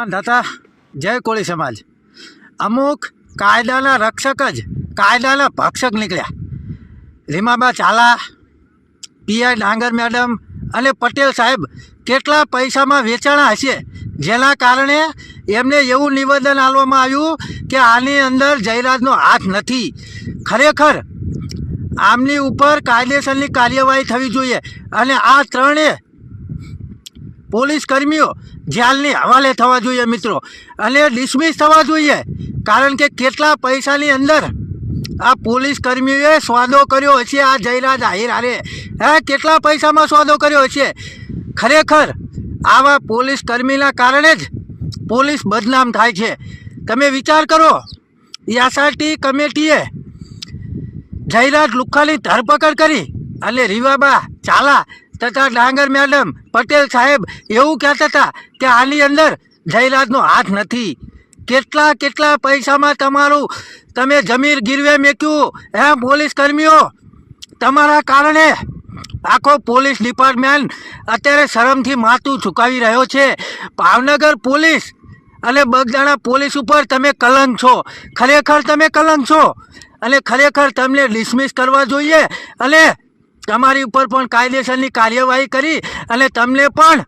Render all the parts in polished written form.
થતા જય કોળી સમાજ અમુક કાયદાના રક્ષક જ કાયદાના ભક્ષક નીકળ્યા. રીમાબા ચાલા, પીઆઈ ડાંગર મેડમ અને પટેલ સાહેબ કેટલા પૈસામાં વેચાણા હશે, જેના કારણે એમને એવું નિવેદન આપવામાં આવ્યું કે આની અંદર જયરાજનો હાથ નથી. ખરેખર આમની ઉપર કાયદેસરની કાર્યવાહી થવી જોઈએ અને આ ત્રણેય પોલીસ કર્મીઓ જેલની હવાલે થવા જોઈએ મિત્રો, અને ડિસમિસ થવા જોઈએ. કારણ કે કેટલા પૈસાની અંદર આ પોલીસ કર્મીઓએ સોદો કર્યો હશે આ જયરાજ આહિર હારે, કેટલા પૈસામાં સોદો કર્યો હશે. ખરેખર આવા પોલીસ કર્મીના કારણે જ પોલીસ બદનામ થાય છે. તમે વિચાર કરો, એસઆરટી કમિટીએ જયરાજ લુખ્ખાની ધરપકડ કરી અને રીવાબા ચાલા તથા ડાંગર મેડમ, પટેલ સાહેબ એવું કહેતા હતા કે આની અંદર જયરાજનો હાથ નથી. કેટલા પૈસામાં તમારું તમે જમીન ગીરવે મેક્યું પોલીસ કર્મીઓ. તમારા કારણે આખો પોલીસ ડિપાર્ટમેન્ટ અત્યારે શરમથી માથું ઝુકાવી રહ્યો છે. ભાવનગર પોલીસ અને બગદાણા પોલીસ ઉપર તમે કલંક છો, ખરેખર તમે કલંક છો, અને ખરેખર તમને ડિસમિસ કરવા જોઈએ અને તમારી ઉપર પણ કાયદેસરની કાર્યવાહી કરી અને તમને પણ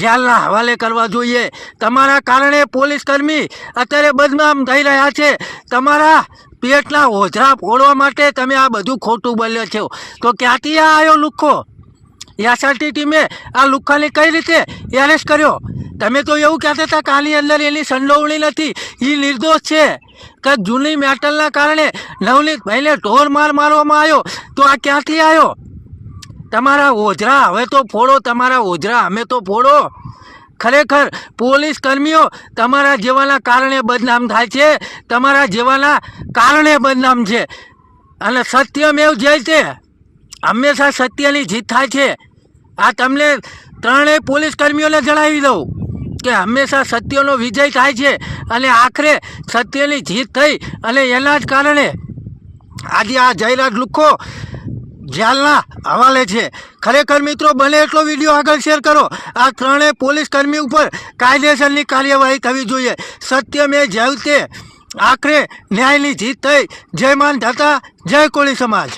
જેલના હવાલે કરવા જોઈએ. તમારા કારણે પોલીસ કર્મી અત્યારે બદનામ થઈ રહ્યા છે. તમારા પેટના ઓઝરા ફોડવા માટે તમે આ બધું ખોટું બોલ્યો છો. તો ક્યાંથી આ આવ્યો લુખ્ખો? એસઆરટી ટીમે આ લુખ્ખાને કઈ રીતે એરેસ્ટ કર્યો? તમે તો એવું કહેતા હતા કે આની અંદર એની સંડોવણી નથી, એ નિર્દોષ છે. કે જૂની મેટલના કારણે નવનીતભાઈને ઢોર મારવામાં આવ્યો, તો આ ક્યાંથી આવ્યો? તમારા ઓઝરા હવે તો ફોડો, તમારા ઓઝરા અમે તો ફોડો. ખરેખર પોલીસ કર્મીઓ તમારા જેવાના કારણે બદનામ થાય છે, તમારા જેવાના કારણે બદનામ છે. અને સત્યમેવ જયતે, હંમેશા સત્યની જીત થાય છે. આ તમને ત્રણેય પોલીસ કર્મીઓને જણાવી દઉં કે હંમેશા સત્યનો વિજય થાય છે અને આખરે સત્યની જીત થઈ અને એના જ કારણે આજે આ જયરાજ લુખ્ખો જેલના હવાલે છે. ખરેખર મિત્રો બને એટલો વિડીયો આગળ શેર કરો. આ ત્રણેય પોલીસ કર્મી ઉપર કાયદેસરની કાર્યવાહી થવી જોઈએ. સત્યમેવ જયતે, આખરે ન્યાયની જીત થઈ. જય માન થતા જય કોળી સમાજ.